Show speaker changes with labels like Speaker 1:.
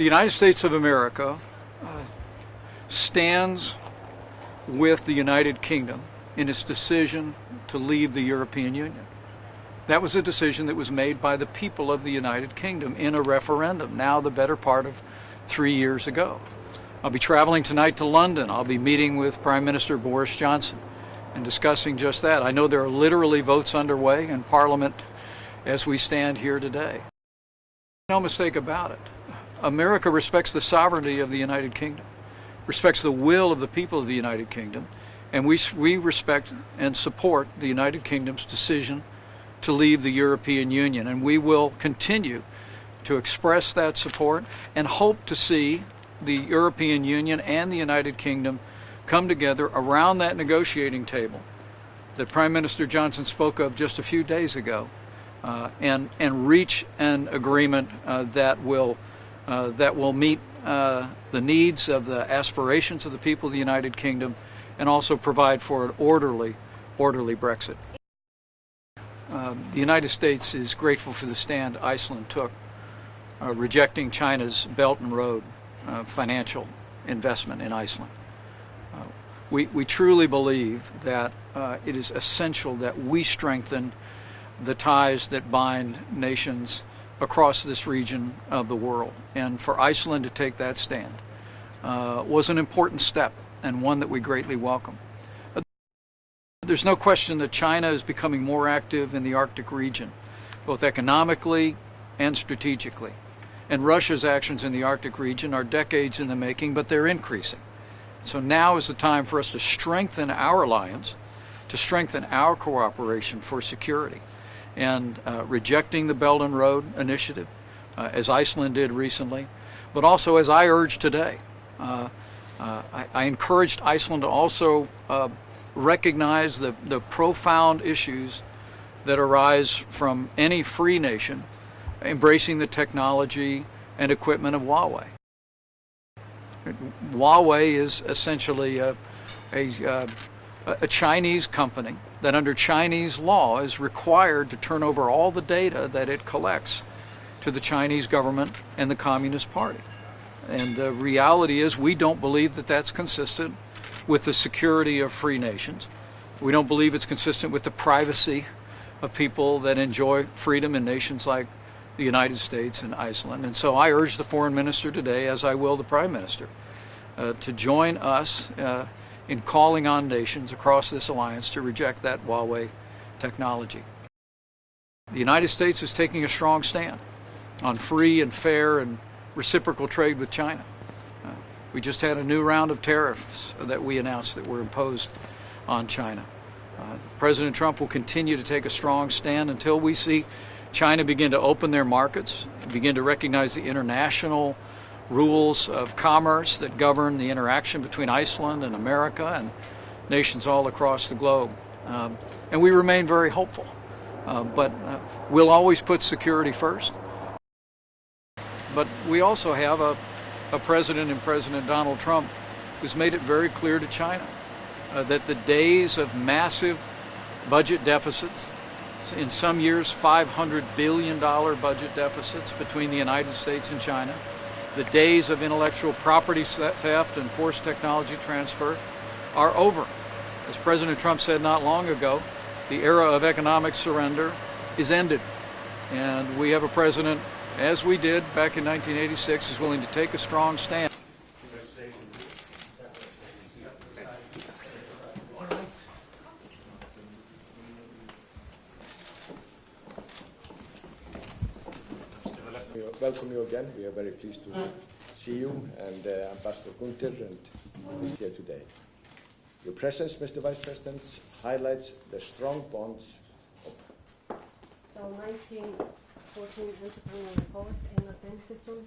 Speaker 1: The United States of America stands with the United Kingdom in its decision to leave the European Union. That was a decision that was made by the people of the United Kingdom in a referendum, now the better part of 3 years ago. I'll be traveling tonight to London. I'll be meeting with Prime Minister Boris Johnson and discussing just that. I know there are literally votes underway in Parliament as we stand here today. No mistake about it. America respects the sovereignty of the United Kingdom, respects the will of the people of the United Kingdom, and we respect and support the United Kingdom's decision to leave the European Union. And we will continue to express that support and hope to see the European Union and the United Kingdom come together around that negotiating table that Prime Minister Johnson spoke of just a few days ago, and reach an agreement that will meet the needs of the aspirations of the people of the United Kingdom and also provide for an orderly Brexit. The United States is grateful for the stand Iceland took, rejecting China's Belt and Road financial investment in Iceland. We truly believe that it is essential that we strengthen the ties that bind nations across this region of the world. And for Iceland to take that stand was an important step and one that we greatly welcome. There's no question that China is becoming more active in the Arctic region, both economically and strategically. And Russia's actions in the Arctic region are decades in the making, but they're increasing. So now is the time for us to strengthen our alliance, to strengthen our cooperation for security. And rejecting the Belt and Road Initiative, as Iceland did recently, but also as I urged today. I encouraged Iceland to also recognize the profound issues that arise from any free nation embracing the technology and equipment of Huawei. Huawei is essentially a Chinese company that under Chinese law is required to turn over all the data that it collects to the Chinese government and the Communist Party. And the reality is we don't believe that that's consistent with the security of free nations. We don't believe it's consistent with the privacy of people that enjoy freedom in nations like the United States and Iceland. And so I urge the foreign minister today, as I will the prime minister, to join us in calling on nations across this alliance to reject that Huawei technology. The United States is taking a strong stand on free and fair and reciprocal trade with China. We just had a new round of tariffs that we announced that were imposed on China. President Trump will continue to take a strong stand until we see China begin to open their markets, begin to recognize the international rules of commerce that govern the interaction between Iceland and America and nations all across the globe. And we remain very hopeful, but we'll always put security first. But we also have a president in President Donald Trump who's made it very clear to China that the days of massive budget deficits, in some years $500 billion budget deficits between the United States and China, the days of intellectual property theft and forced technology transfer are over. As President Trump said not long ago, the era of economic surrender is ended. And we have a president, as we did back in 1986, is willing to take a strong stand.
Speaker 2: Welcome you again. We are very pleased to see you and Ambassador Gunther and is here today. Your presence, Mr. Vice President, highlights the strong bonds of...
Speaker 3: So 1914 entrepreneur reports, Einar Benediktsson.